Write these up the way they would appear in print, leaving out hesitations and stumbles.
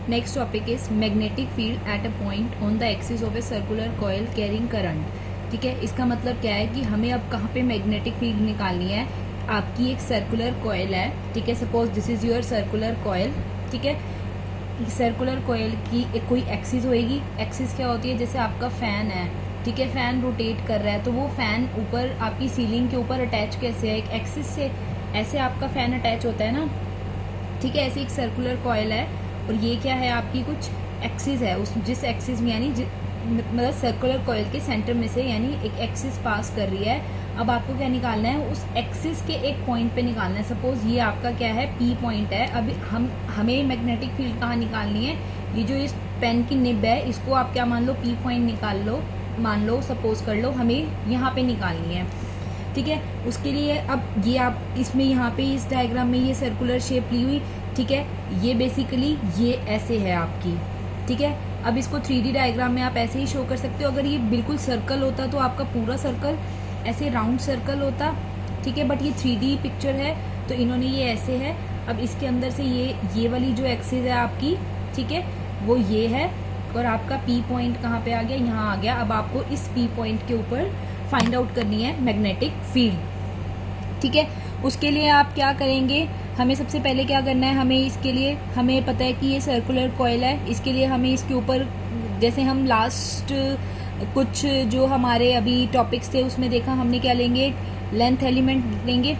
Next topic is magnetic field at a point on the axis of a circular coil carrying current. ठीक है, इसका मतलब क्या है कि हमें अब कहाँ पे मैग्नेटिक फील्ड निकालनी है। आपकी एक सर्कुलर कॉइल है, ठीक है, suppose this is your circular coil. ठीक है, सर्कुलर कॉइल की एक कोई एक्सिस होएगी। एक्सिस क्या होती है, जैसे आपका फैन है, ठीक है, फैन रोटेट कर रहा है तो वो फैन ऊपर आपकी सीलिंग के ऊपर अटैच कैसे है, एक एक्सिस से। ऐसे आपका फैन अटैच होता है ना, ठीक है। ऐसे एक सर्कुलर कॉइल है और ये क्या है, आपकी कुछ एक्सिस है, उस जिस एक्सिस में यानी मतलब सर्कुलर कॉइल के सेंटर में से यानी एक एक्सिस पास कर रही है। अब आपको क्या निकालना है, उस एक्सिस के एक पॉइंट पे निकालना है। सपोज ये आपका क्या है, पी पॉइंट है। अब हमें मैग्नेटिक फील्ड कहाँ निकालनी है, ये जो इस पेन की निब है इसको आप क्या मान लो, पी पॉइंट निकाल लो, मान लो, सपोज कर लो, हमें यहाँ पे निकालनी है। ठीक है, उसके लिए अब ये आप इसमें यहाँ पे इस डायग्राम में ये सर्कुलर शेप ली हुई, ठीक है, ये बेसिकली ये ऐसे है आपकी। ठीक है, अब इसको 3D डायग्राम में आप ऐसे ही शो कर सकते हो। अगर ये बिल्कुल सर्कल होता तो आपका पूरा सर्कल ऐसे राउंड सर्कल होता, ठीक है, बट ये 3D पिक्चर है तो इन्होंने ये ऐसे है। अब इसके अंदर से ये वाली जो एक्सिस है आपकी, ठीक है, वो ये है और आपका पी पॉइंट कहाँ पे आ गया, यहाँ आ गया। अब आपको इस पी पॉइंट के ऊपर फाइंड आउट करनी है मैग्नेटिक फील्ड। ठीक है, उसके लिए आप क्या करेंगे, हमें सबसे पहले क्या करना है, हमें इसके लिए हमें पता है कि ये सर्कुलर कॉइल है, इसके लिए हमें इसके ऊपर जैसे हम लास्ट कुछ जो हमारे अभी टॉपिक्स थे उसमें देखा, हमने क्या लेंगे, लेंथ एलिमेंट लेंगे।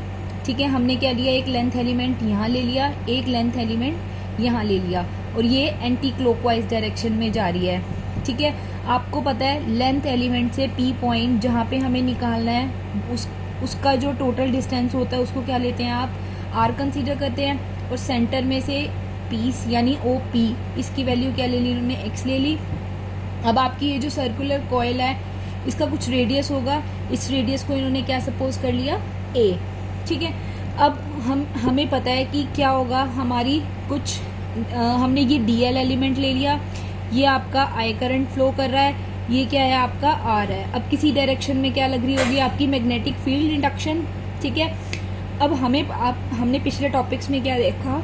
ठीक है, हमने क्या लिया, एक लेंथ एलिमेंट यहाँ ले लिया, एक लेंथ एलिमेंट यहाँ ले लिया और ये एंटी क्लॉकवाइज डायरेक्शन में जा रही है। ठीक है, आपको पता है लेंथ एलिमेंट से पी पॉइंट जहाँ पे हमें निकालना है उसका जो टोटल डिस्टेंस होता है उसको क्या लेते हैं आप, आर कंसीडर करते हैं। और सेंटर में से पीस यानी ओ पी, इसकी वैल्यू क्या ले ली उन्होंने, एक्स ले ली। अब आपकी ये जो सर्कुलर कॉइल है इसका कुछ रेडियस होगा, इस रेडियस को इन्होंने क्या सपोज कर लिया, ए। ठीक है, अब हमें पता है कि क्या होगा, हमारी कुछ हमने ये डीएल एलिमेंट ले लिया, ये आपका आई करंट फ्लो कर रहा है, ये क्या है आपका आर है। अब किसी डायरेक्शन में क्या लग रही होगी आपकी मैग्नेटिक फील्ड इंडक्शन। ठीक है, अब हमने पिछले टॉपिक्स में क्या देखा,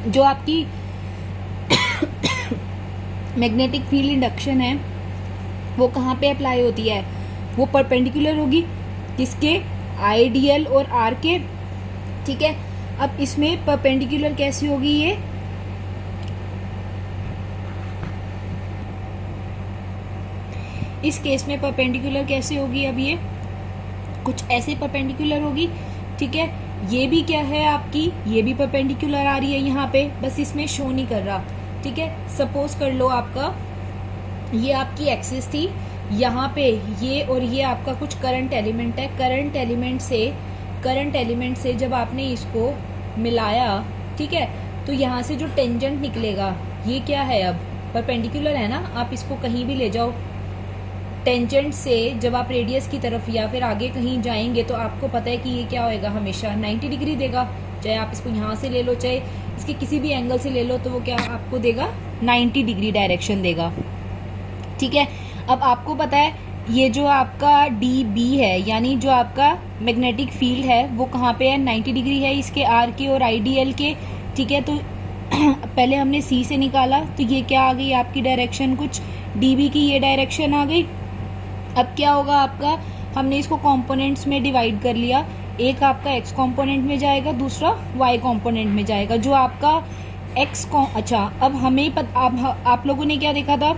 जो आपकी मैग्नेटिक फील्ड इंडक्शन है वो कहाँ पे अप्लाई होती है, वो परपेंडिकुलर होगी किसके, आईडीएल और आर के। ठीक है, अब इसमें परपेंडिकुलर कैसी होगी, ये इस केस में परपेंडिकुलर कैसे होगी, अब ये कुछ ऐसे परपेंडिकुलर होगी। ठीक है, ये भी क्या है आपकी, ये भी परपेंडिकुलर आ रही है यहाँ पे, बस इसमें शो नहीं कर रहा। ठीक है, सपोज कर लो आपका ये आपकी एक्सिस थी, यहाँ पे ये और ये आपका कुछ करंट एलिमेंट है। करंट एलिमेंट से जब आपने इसको मिलाया, ठीक है, तो यहाँ से जो टेंजेंट निकलेगा ये क्या है, अब परपेंडिकुलर है ना, आप इसको कहीं भी ले जाओ, टेंजेंट से जब आप रेडियस की तरफ या फिर आगे कहीं जाएंगे तो आपको पता है कि ये क्या होएगा, हमेशा 90 डिग्री देगा। चाहे आप इसको यहाँ से ले लो, चाहे इसके किसी भी एंगल से ले लो, तो वो क्या आपको देगा, 90 डिग्री डायरेक्शन देगा। ठीक है, अब आपको पता है ये जो आपका डी बी है यानी जो आपका मैग्नेटिक फील्ड है वो कहाँ पे है, 90 डिग्री है इसके आर के और आईडीएल के। ठीक है, तो पहले हमने सी से निकाला तो ये क्या आ गई आपकी डायरेक्शन, कुछ डीबी की ये डायरेक्शन आ गई। अब क्या होगा आपका, हमने इसको कंपोनेंट्स में डिवाइड कर लिया, एक आपका एक्स कंपोनेंट में जाएगा, दूसरा वाई कंपोनेंट में जाएगा। जो आपका अच्छा, अब हमें आप लोगों ने क्या देखा था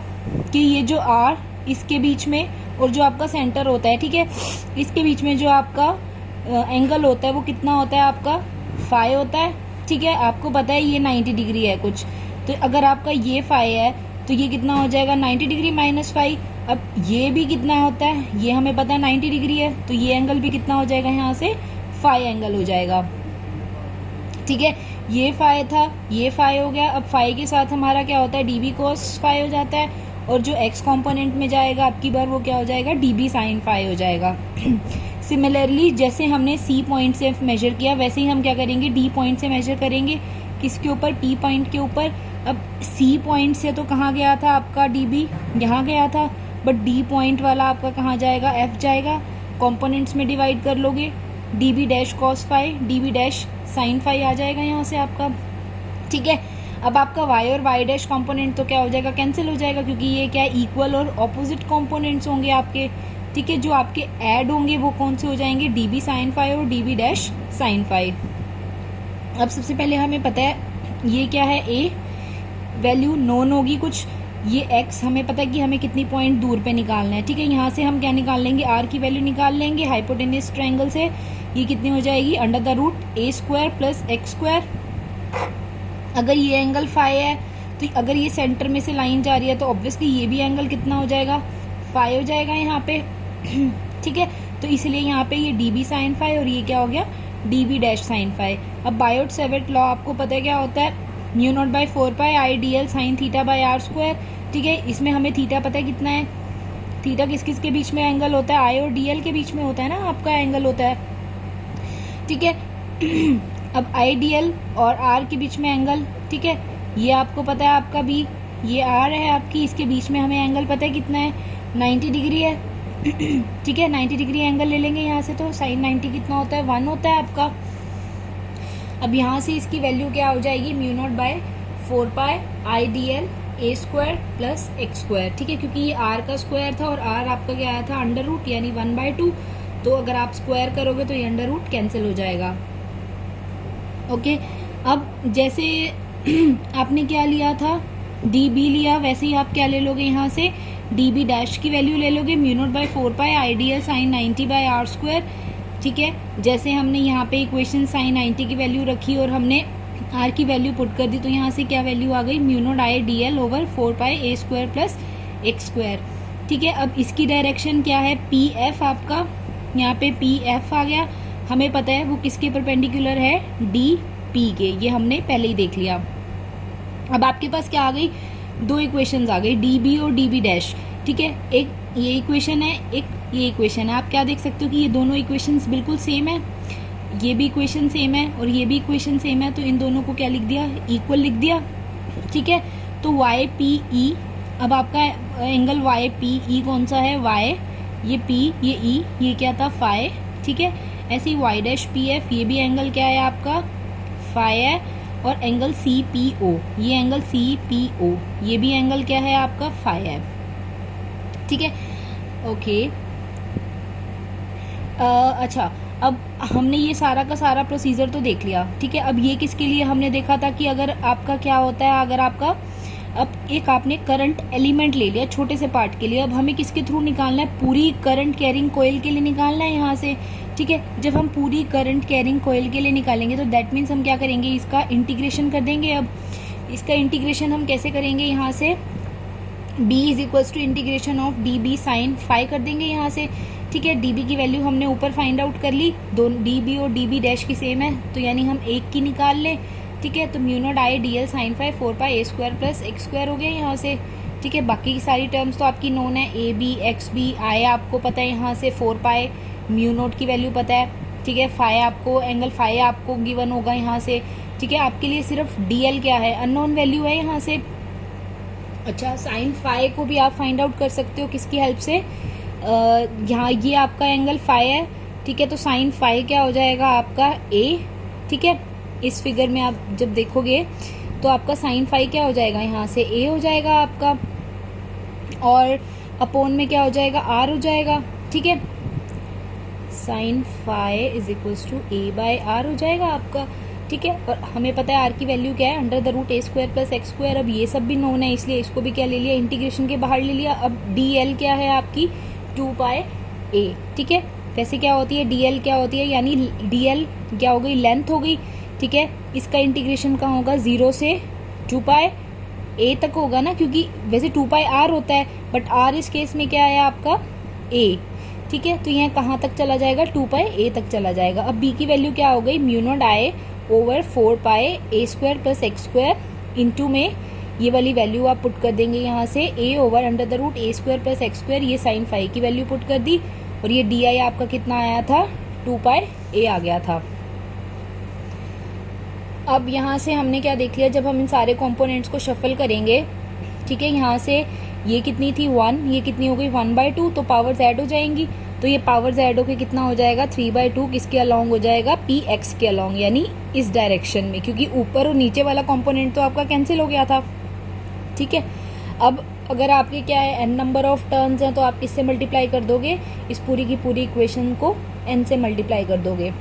कि ये जो आर इसके बीच में और जो आपका सेंटर होता है, ठीक है, इसके बीच में जो आपका एंगल होता है वो कितना होता है आपका, फाई होता है। ठीक है, आपको पता है ये 90 डिग्री है कुछ, तो अगर आपका ये फाई है तो ये कितना हो जाएगा, 90 डिग्री माइनस फाई। अब ये भी कितना होता है, ये हमें पता है 90 डिग्री है, तो ये एंगल भी कितना हो जाएगा, यहाँ से फाई एंगल हो जाएगा। ठीक है, ये फाई था, ये फाई हो गया। अब फाई के साथ हमारा क्या होता है, डीबी कोस फाई हो जाता है, और जो एक्स कंपोनेंट में जाएगा आपकी बार वो क्या हो जाएगा, डीबी साइन फाई हो जाएगा। सिमिलरली जैसे हमने सी पॉइंट से मेजर किया वैसे ही हम क्या करेंगे, डी पॉइंट से मेजर करेंगे, किसके ऊपर, पी पॉइंट के ऊपर। अब सी पॉइंट से तो कहाँ गया था आपका डीबी, यहाँ गया था, बट डी पॉइंट वाला आपका कहाँ जाएगा, एफ जाएगा। कंपोनेंट्स में डिवाइड कर लोगे D B dash cos phi, D B dash sine phi आ जाएगा यहाँ से आपका। ठीक है, अब आपका y और y डैश कॉम्पोनेंट तो क्या हो जाएगा, कैंसिल हो जाएगा, क्योंकि ये क्या है, इक्वल और ऑपोजिट कॉम्पोनेंट्स होंगे आपके। ठीक है, जो आपके ऐड होंगे वो कौन से हो जाएंगे, डी बी साइन फाई और d B dash sine phi. अब सबसे पहले हमें पता है ये क्या है, a वैल्यू नोन होगी कुछ, ये x हमें पता है कि हमें कितनी पॉइंट दूर पे निकालना है। ठीक है, यहाँ से हम क्या निकाल लेंगे, r की वैल्यू निकाल लेंगे हाइपोटेन्यूज ट्रायंगल से। ये कितनी हो जाएगी, under the root a square plus x square. अगर ये एंगल फाई है तो अगर ये सेंटर में से लाइन जा रही है तो ऑब्वियसली ये भी एंगल कितना हो जाएगा, फाई हो जाएगा यहाँ पे। ठीक है, तो इसलिए यहाँ पे ये डी बी साइन फाई और ये क्या हो गया, d B dash sine phi. अब बायोट सेवर्ट लॉ आपको पता है क्या होता है, mu naught by 4 pi I d l sine theta by r square. ठीक है, इसमें हमें थीटा पता है कितना है, थीटा किस किस के बीच में एंगल होता है, आई और डी एल के बीच में होता है ना आपका एंगल होता है। ठीक है, अब आई डी एल और आर के बीच में एंगल, ठीक है, ये आपको पता है आपका बी, ये आर है आपकी, इसके बीच में हमें एंगल पता है कितना है, 90 डिग्री है। ठीक है, 90 डिग्री एंगल ले लेंगे यहाँ से, तो साइन 90 कितना होता है, 1 होता है आपका। अब यहाँ से इसकी वैल्यू क्या हो जाएगी, mu naught by 4 pi I d l a square plus x square. ठीक है, क्योंकि ये आर का स्क्वायर था और आर आपका क्या आया था, अंडर रूट यानी 1/2, तो अगर आप स्क्वायर करोगे तो ये अंडर रूट कैंसिल हो जाएगा। ओके, अब जैसे आपने क्या लिया था, डी बी लिया, वैसे ही आप क्या ले लोगे यहाँ से, डी बी डैश की वैल्यू ले लोगे, mu naught by 4 pi I d l sine 90 by r square. ठीक है, जैसे हमने यहाँ पे इक्वेशन साइन 90 की वैल्यू रखी और हमने आर की वैल्यू पुट कर दी, तो यहाँ से क्या वैल्यू आ गई, mu naught I d L over 4 pi a square plus x square. ठीक है, अब इसकी डायरेक्शन क्या है, पी एफ आपका, यहाँ पे पी एफ आ गया, हमें पता है वो किसके परपेंडिकुलर है, डी पी के, ये हमने पहले ही देख लिया। अब आपके पास क्या आ गई, दो इक्वेशंस आ गई, डी बी और डी बी डैश। ठीक है, एक ये इक्वेशन है, एक ये इक्वेशन है। आप क्या देख सकते हो कि ये दोनों इक्वेशंस बिल्कुल सेम है, ये भी इक्वेशन सेम है और ये भी इक्वेशन सेम है, तो इन दोनों को क्या लिख दिया, इक्वल लिख दिया। ठीक है, तो वाई पी ई, अब आपका एंगल वाई पी ई कौन सा है, वाई, ये पी, ये ई, ये क्या था, फाई। ठीक है, ऐसे ही वाई डैश पी एफ, ये भी एंगल क्या है आपका, फाई है, और एंगल सी पी ओ, ये एंगल सी पी ओ, ये भी एंगल क्या है आपका, फाई है। ठीक है, ओके। अच्छा, अब हमने ये सारा का सारा प्रोसीजर तो देख लिया। ठीक है, अब ये किसके लिए हमने देखा था कि अगर आपका क्या होता है, अगर आपका अब एक आपने करंट एलिमेंट ले लिया छोटे से पार्ट के लिए, अब हमें किसके थ्रू निकालना है, पूरी करंट कैरिंग कोयल के लिए निकालना है यहाँ से। ठीक है, जब हम पूरी करंट कैरिंग कोयल के लिए निकालेंगे तो दैट मीन्स हम क्या करेंगे, इसका इंटीग्रेशन कर देंगे। अब इसका इंटीग्रेशन हम कैसे करेंगे, यहाँ से b is equals to integration of d B sine phi कर देंगे यहाँ से। ठीक है, डी बी की वैल्यू हमने ऊपर फाइंड आउट कर ली, दोनों डी बी और डी बी डैश की सेम है, तो यानी हम एक की निकाल लें। ठीक है, तो mu not I d l sine phi 4 pi a square plus x square हो गया यहाँ से। ठीक है, बाकी की सारी टर्म्स तो आपकी नोन है, a B x B I आपको पता है, यहाँ से 4 पाई म्यू नोट की वैल्यू पता है। ठीक है, फाई आपको, एंगल फाई आपको गिवन होगा यहाँ से। ठीक है, आपके लिए सिर्फ डी एल क्या है, अननोन वैल्यू है यहाँ से। अच्छा, साइन फाई को भी आप फाइंड आउट कर सकते हो किसकी हेल्प से, यहाँ ये आपका एंगल फाई है। ठीक है, तो साइन फाई क्या हो जाएगा आपका ए। ठीक है, इस फिगर में आप जब देखोगे तो आपका साइन फाई क्या हो जाएगा, यहाँ से ए हो जाएगा आपका, और अपोन में क्या हो जाएगा, आर हो जाएगा। ठीक है, sine phi is equals to a by r हो जाएगा आपका। ठीक है, और हमें पता है आर की वैल्यू क्या है, under the root A square plus x square. अब ये सब भी नोन है, इसलिए इसको भी क्या ले लिया, इंटीग्रेशन के बाहर ले लिया। अब डी एल क्या है आपकी, 2 पाई ए। ठीक है, वैसे क्या होती है, डी एल क्या होती है, यानी डी एल क्या हो गई, लेंथ हो गई। ठीक है, इसका इंटीग्रेशन कहाँ होगा, 0 से 2 पाई ए तक होगा ना, क्योंकि वैसे 2 पाई आर होता है, बट आर इस केस में क्या है आपका, ए। ठीक है, तो यहाँ कहाँ तक चला जाएगा, 2 पाई ए तक चला जाएगा। अब बी की वैल्यू क्या हो गई, mu not I over 4 pi a square plus x square, into में ये वाली वैल्यू आप पुट कर देंगे यहाँ से, A over under the root A square plus x square, ये साइन फाई की वैल्यू पुट कर दी, और ये डी आई आपका कितना आया था, 2 पाई ए आ गया था। अब यहाँ से हमने क्या देख लिया, जब हम इन सारे कंपोनेंट्स को शफल करेंगे, ठीक है, यहाँ से ये कितनी थी 1, ये कितनी हो गई 1/2, तो पावर्स ऐड हो जाएंगी, तो तो ये पावर्स ऐड होके कितना हो जाएगा 3/2 किसके अलॉन्ग हो जाएगा पी एक्स के अलॉन्ग, यानी इस डायरेक्शन में, क्योंकि ऊपर और नीचे वाला कंपोनेंट तो आपका कैंसिल हो गया था। ठीक है, अब अगर आपके क्या है n नंबर ऑफ टर्न्स हैं तो आप किससे मल्टीप्लाई कर दोगे, इस पूरी की पूरी इक्वेशन को n से मल्टीप्लाई कर दोगे।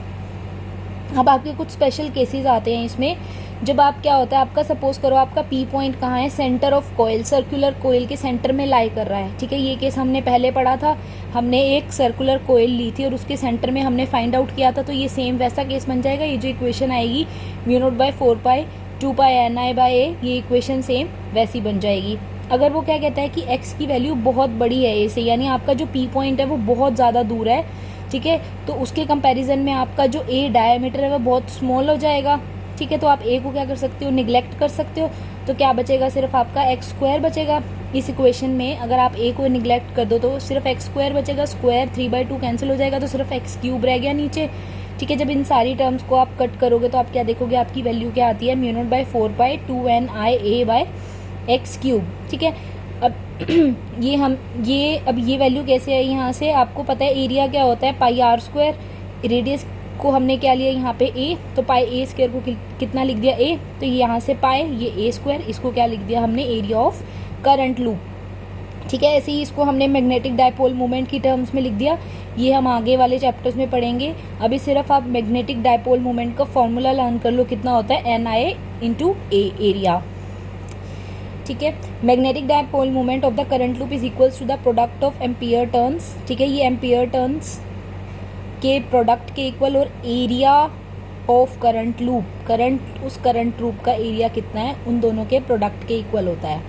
अब आपके कुछ स्पेशल केसेस आते हैं इसमें, जब आप क्या होता है आपका सपोज करो आपका पी पॉइंट कहाँ है, centre of coil, circular coil के सेंटर में लाई कर रहा है। ठीक है, ये केस हमने पहले पढ़ा था, हमने एक सर्कुलर कॉइल ली थी और उसके सेंटर में हमने फाइंड आउट किया था, तो ये सेम वैसा केस बन जाएगा। ये जो इक्वेशन आएगी μ0/4π 2πni/a, ये इक्वेशन सेम वैसी बन जाएगी। अगर वो क्या कहता है कि x की वैल्यू बहुत बड़ी है a से, यानी आपका जो p पॉइंट है वो बहुत ज़्यादा दूर है, ठीक है, तो उसके कंपैरिजन में आपका जो a डायमीटर है वो बहुत स्मॉल हो जाएगा। ठीक है, तो आप a को क्या कर सकते हो, निगलेक्ट कर सकते हो, तो क्या बचेगा, सिर्फ आपका x² बचेगा। इस इक्वेशन में अगर आप a को निगलेक्ट कर दो तो सिर्फ x² बचेगा, स्क्वायर 3/2 कैंसिल हो जाएगा, तो सिर्फ x³ रह गया नीचे। ठीक है, जब इन सारी टर्म्स को आप कट करोगे तो आप क्या देखोगे, आपकी वैल्यू क्या आती है μ0/4π 2nia/x³। ठीक है, अब ये वैल्यू कैसे है, यहाँ से आपको पता है एरिया क्या होता है πr², रेडियस को हमने क्या लिया यहाँ पे a, तो πa² को कितना लिख दिया a, तो यहाँ से पाई ये a², इसको क्या लिख दिया हमने, एरिया ऑफ करंट लूप। ठीक है, ऐसे ही इसको हमने मैग्नेटिक डायपोल मोमेंट की टर्म्स में लिख दिया, ये हम आगे वाले चैप्टर्स में पढ़ेंगे। अभी सिर्फ आप मैग्नेटिक डायपोल मोमेंट का फॉर्मूला लर्न कर लो, कितना होता है NIA/A एरिया। ठीक है, magnetic dipole moment of the current loop is equals to the product of ampere turns. ठीक है, ये एम्पियर टर्न्स के प्रोडक्ट के इक्वल, और एरिया ऑफ करंट लूप, उस करंट लूप का एरिया कितना है, उन दोनों के प्रोडक्ट के इक्वल होता है।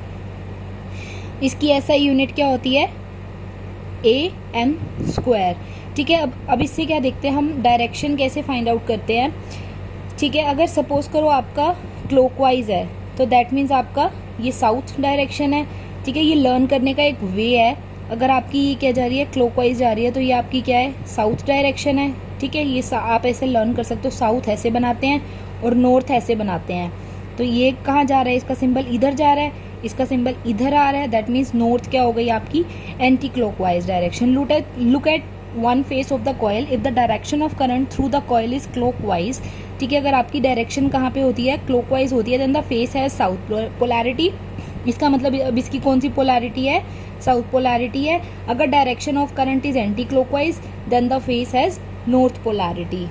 इसकी SI यूनिट क्या होती है, AM²। ठीक है, अब इससे क्या देखते हैं हम, डायरेक्शन कैसे फाइंड आउट करते हैं। ठीक है, अगर सपोज करो आपका क्लॉकवाइज है तो दैट मीन्स आपका ये साउथ डायरेक्शन है। ठीक है, ये लर्न करने का एक वे है। अगर आपकी ये क्या जा रही है, क्लॉकवाइज जा रही है, तो ये आपकी क्या है, साउथ डायरेक्शन है। ठीक है, ये आप ऐसे लर्न कर सकते हो, साउथ ऐसे बनाते हैं और नॉर्थ ऐसे बनाते हैं। तो ये कहाँ जा रहा है, इसका सिंबल इधर जा रहा है, इसका सिंबल इधर आ रहा है, दैट मीन्स नॉर्थ क्या हो गई आपकी, anti clockwise direction. Look at one face of the coil, if the direction of current through the coil is clockwise. ठीक है, अगर आपकी डायरेक्शन कहाँ पे होती है, क्लॉकवाइज होती है, देन द फेस है साउथ पोलैरिटी। इसका मतलब अब इसकी कौन सी पोलैरिटी है, साउथ पोलैरिटी है। अगर direction of current is anticlockwise then the face has north polarity.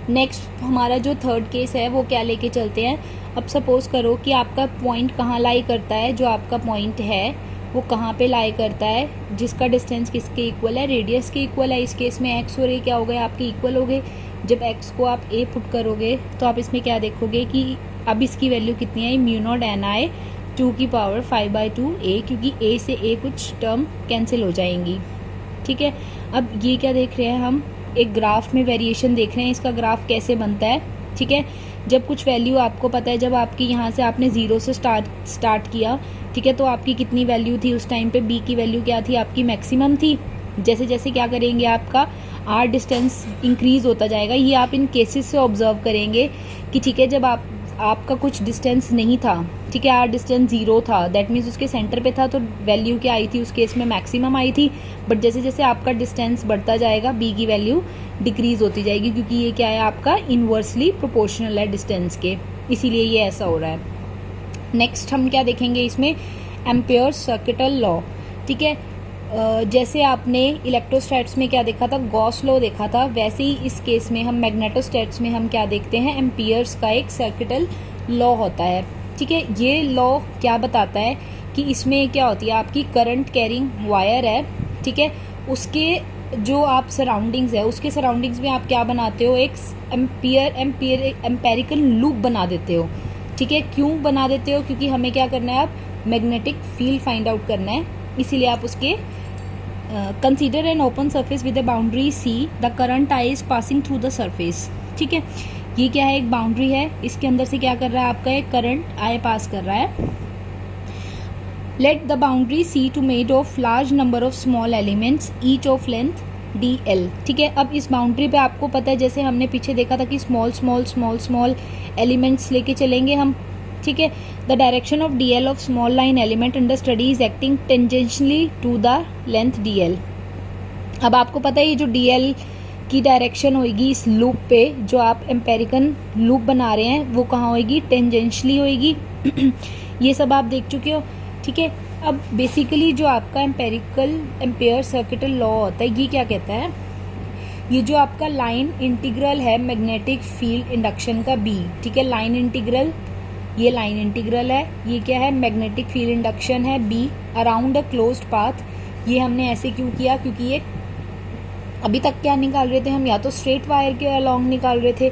Next हमारा जो थर्ड केस है वो क्या लेके चलते हैं। अब सपोज करो कि आपका पॉइंट कहाँ लाई करता है, जो आपका पॉइंट है वो कहाँ पे लाई करता है, जिसका डिस्टेंस किसके इक्वल है, रेडियस के इक्वल है। इस केस में x और a क्या हो गए, आपके इक्वल हो गए। जब x को आप a पुट करोगे तो आप इसमें क्या देखोगे कि अब इसकी वैल्यू कितनी है, μ0 2/5/2a, क्योंकि a से a कुछ टर्म कैंसिल हो जाएंगी। ठीक है, अब ये क्या देख रहे हैं हम, एक ग्राफ में वेरिएशन देख रहे हैं, इसका ग्राफ कैसे बनता है। ठीक है, जब कुछ वैल्यू आपको पता है, जब आपकी यहाँ से आपने 0 से स्टार्ट किया, ठीक है, तो आपकी कितनी वैल्यू थी उस टाइम पे, b की वैल्यू क्या थी, आपकी मैक्सिमम थी। जैसे जैसे क्या करेंगे, आपका r डिस्टेंस इंक्रीज होता जाएगा। ये आप इन केसेस से ऑब्जर्व करेंगे कि ठीक है, जब आपका कुछ डिस्टेंस नहीं था, ठीक है, r डिस्टेंस 0 था, दैट मीन्स उसके सेंटर पे था, तो वैल्यू क्या आई थी, उस केस में मैक्सिमम आई थी। बट जैसे जैसे आपका डिस्टेंस बढ़ता जाएगा, b की वैल्यू डिक्रीज होती जाएगी, क्योंकि ये क्या है, आपका इनवर्सली प्रोपोर्शनल है डिस्टेंस के, इसीलिए ये ऐसा हो रहा है। नेक्स्ट हम क्या देखेंगे इसमें, एम्पियर सर्किटल लॉ। ठीक है, जैसे आपने इलेक्ट्रोस्टैट्स में क्या देखा था, गॉस लॉ देखा था, वैसे ही इस केस में हम मैग्नेटोस्टैट्स में हम क्या देखते हैं, एम्पियर्स का एक सर्किटल लॉ होता है। ठीक है, ये लॉ क्या बताता है कि इसमें क्या होती है, आपकी करंट कैरिंग वायर है, ठीक है, उसके जो आप सराउंडिंग्स है, उसके सराउंडिंग्स में आप क्या बनाते हो, एक एम्पेरिकल लूप बना देते हो। ठीक है, क्यों बना देते हो, क्योंकि हमें क्या करना है, आप मैग्नेटिक फील्ड फाइंड आउट करना है, इसीलिए आप उसके consider an open surface with a boundary C, the current I is passing through the surface. ठीक है, ये क्या है, एक बाउंड्री है, इसके अंदर से क्या कर रहा है, आपका एक करंट आई पास कर रहा है। Let the boundary C to made of large number of small elements each of length DL। ठीक है, अब इस बाउंड्री पे आपको पता है, जैसे हमने पीछे देखा था कि स्मॉल एलिमेंट्स लेके चलेंगे हम, ठीक है। The direction of d l of small line element under study is acting tangentially to the length d l. अब आपको पता है ये जो डी एल की डायरेक्शन होगी इस लूप पे, जो आप एम्पेरिकल लूप बना रहे हैं, वो कहाँ होगी, टेंजेंशली होगी। ये सब आप देख चुके हो, ठीक है। अब बेसिकली जो आपका एम्पेरिकल एम्पेयर सर्किटल लॉ होता है, ये क्या कहता है, ये जो आपका लाइन इंटीग्रल है मैग्नेटिक फील्ड इंडक्शन का बी, ठीक है, लाइन इंटीग्रल, ये लाइन इंटीग्रल है, ये क्या है, मैग्नेटिक फील्ड इंडक्शन है be around a closed path. ये हमने ऐसे क्यों किया, क्योंकि ये अभी तक क्या निकाल रहे थे हम, या तो स्ट्रेट वायर के अलोंग निकाल रहे थे,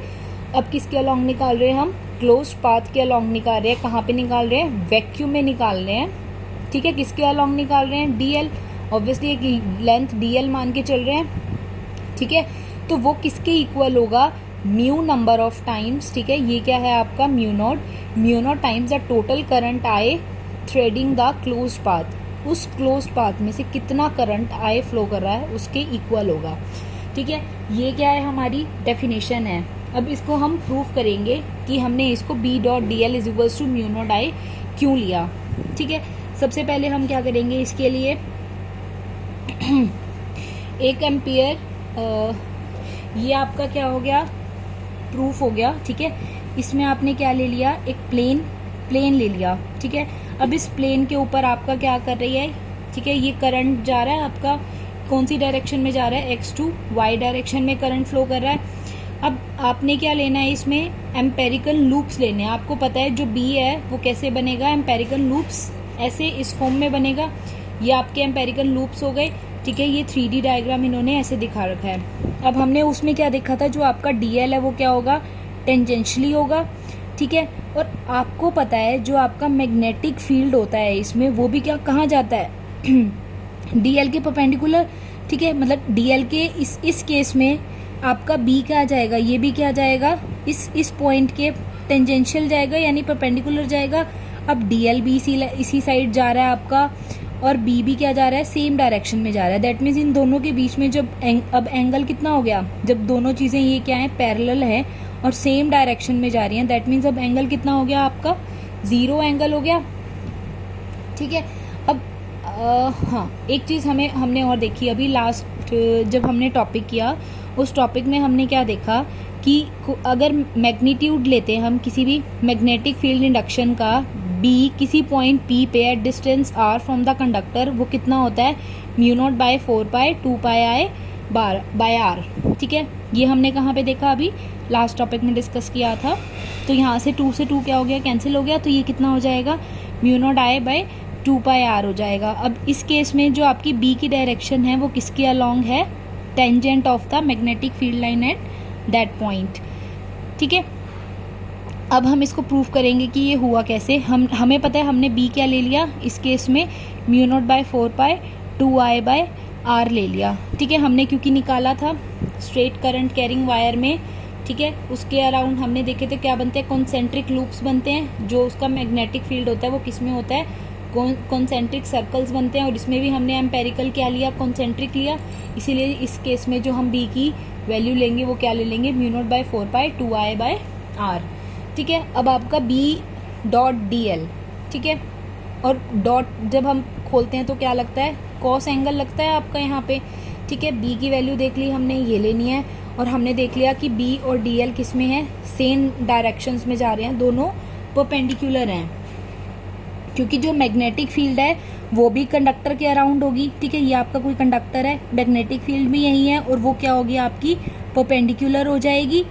अब किसके अलोंग निकाल रहे हैं हम, क्लोज्ड पाथ के अलोंग निकाल रहे हैं। कहाँ पे निकाल रहे हैं, वैक्यूम में निकाल रहे हैं, ठीक है। किसके अलोंग निकाल रहे हैं, डीएल, ऑब्वियसली एक लेंथ डीएल मान के चल रहे हैं, ठीक है। तो वो किसके इक्वल होगा, म्यू नंबर ऑफ टाइम्स, ठीक है, ये क्या है आपका mu naught times the total current I threading the closed path. उस क्लोज्ड पाथ में से कितना करंट आई फ्लो कर रहा है उसके इक्वल होगा, ठीक है। ये क्या है, हमारी डेफिनेशन है। अब इसको हम प्रूव करेंगे कि हमने इसको B dot D L is equals to mu not I क्यों लिया, ठीक है। सबसे पहले हम क्या करेंगे इसके लिए, एक एम्पियर, ये आपका क्या हो गया, प्रूफ हो गया, ठीक है। इसमें आपने क्या ले लिया, एक प्लेन ले लिया, ठीक है। अब इस प्लेन के ऊपर आपका क्या कर रही है, ठीक है, ये करंट जा रहा है आपका कौन सी डायरेक्शन में जा रहा है, एक्स टू वाई डायरेक्शन में करंट फ्लो कर रहा है। अब आपने क्या लेना है, इसमें एम्पेरिकल लूप्स लेने हैं। आपको पता है जो बी है वो कैसे बनेगा, एम्पेरिकल लूप्स ऐसे इस फॉर्म में बनेगा। ये आपके एम्पेरिकल लूप्स हो गए, ठीक है। ये 3D डायग्राम इन्होंने ऐसे दिखा रखा है। अब हमने उसमें क्या देखा था, जो आपका डीएल है वो क्या होगा, टेंजेंशली होगा, ठीक है। और आपको पता है जो आपका मैग्नेटिक फील्ड होता है इसमें, वो भी क्या कहाँ जाता है, डीएल के परपेंडिकुलर, ठीक है। मतलब डीएल के इस केस में आपका बी क्या जाएगा, ये भी क्या जाएगा, इस पॉइंट के टेंजेंशियल जाएगा, यानी परपेंडिकुलर जाएगा। अब डीएल भी इसी साइड जा रहा है आपका, और बी भी क्या जा रहा है, सेम डायरेक्शन में जा रहा है। दैट मीन्स इन दोनों के बीच में जब अब एंगल कितना हो गया, जब दोनों चीजें ये क्या है, पैरेलल है और सेम डायरेक्शन में जा रही हैं, दैट मीन्स अब एंगल कितना हो गया आपका, 0 एंगल हो गया, ठीक है। अब हाँ, एक चीज हमने और देखी अभी लास्ट जब हमने टॉपिक किया, उस टॉपिक में हमने क्या देखा कि अगर मैग्नीट्यूड लेते हैं हम किसी भी मैग्नेटिक फील्ड इंडक्शन का, बी किसी पॉइंट पी पे at distance r from the conductor, वो कितना होता है, mu naught by 4 pi 2 pi I by are, ठीक है। ये हमने कहाँ पे देखा, अभी लास्ट टॉपिक में डिस्कस किया था। तो यहाँ से 2 से 2 क्या हो गया, कैंसिल हो गया, तो ये कितना हो जाएगा, mu not I by 2 pi r हो जाएगा। अब इस केस में जो आपकी बी की डायरेक्शन है वो किसके अलोंग है, tangent of the magnetic field line at that point, ठीक है। अब हम इसको प्रूव करेंगे कि ये हुआ कैसे। हमें पता है हमने बी क्या ले लिया इस केस में, mu naught by 4 pi 2 I by R ले लिया, ठीक है। हमने क्योंकि निकाला था स्ट्रेट करंट कैरिंग वायर में, ठीक है, उसके अराउंड हमने देखे थे क्या बनते हैं, कॉन्सेंट्रिक लूप्स बनते हैं। जो उसका मैग्नेटिक फील्ड होता है वो किस में होता है, कॉन्सेंट्रिक सर्कल्स बनते हैं। और इसमें भी हमने एम्पेरिकल क्या लिया, कॉन्सेंट्रिक लिया। इसीलिए इस केस में जो हम बी की वैल्यू लेंगे वो क्या ले लेंगे, mu naught by 4 pi 2 I by are, ठीक है। अब आपका बी डॉट डी एल, ठीक है, और डॉट जब हम खोलते हैं तो क्या लगता है, कॉस एंगल लगता है आपका यहाँ पे, ठीक है। बी की वैल्यू देख ली हमने, ये लेनी है। और हमने देख लिया कि बी और डी एल किस में है, सेम डायरेक्शंस में जा रहे हैं, दोनों परपेंडिकुलर हैं, क्योंकि जो मैग्नेटिक फील्ड है वो भी कंडक्टर के अराउंड होगी, ठीक है। ये आपका कोई कंडक्टर है, मैग्नेटिक फील्ड भी यही है, और वो क्या होगी आपकी, परपेंडिकुलर हो जाएगी।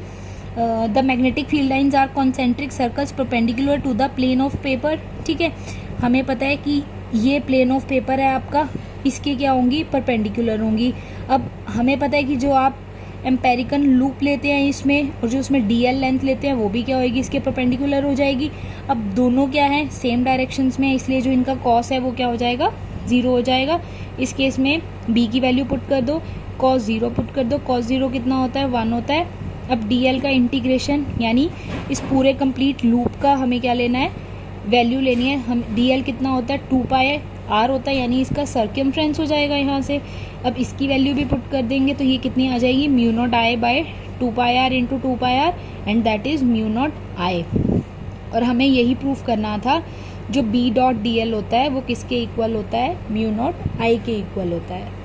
The magnetic field lines are concentric circles perpendicular to the plane of paper, ठीक है। हमें पता है कि ये प्लेन ऑफ पेपर है आपका, इसके क्या होंगी, परपेंडिकुलर होंगी। अब हमें पता है कि जो आप एम्पेरिकल लूप लेते हैं इसमें, और जो उसमें डीएल लेंथ लेते हैं वो भी क्या होगी, इसके परपेंडिकुलर हो जाएगी। अब दोनों क्या है, सेम डायरेक्शंस में, इसलिए जो इनका कॉस है वो क्या हो जाएगा, 0 हो जाएगा। इस केस में बी की वैल्यू पुट कर दो, कॉस 0 पुट कर दो, कॉस 0 कितना होता है, 1 होता है। अब डीएल का इंटीग्रेशन, यानी इस पूरे कंप्लीट लूप का हमें क्या लेना है, वैल्यू लेनी है। हम डीएल कितना होता है, 2 पाई आर होता है, यानी इसका सर्कमफ्रेंस हो जाएगा यहाँ से। अब इसकी वैल्यू भी पुट कर देंगे तो ये कितनी आ जाएगी, mu not I by 2 pi R into 2 pi R, and that is mu not I. और हमें यही प्रूफ करना था जो B डॉट DL होता है वो किसके इक्वल होता है, म्यू नॉट I के इक्वल होता है।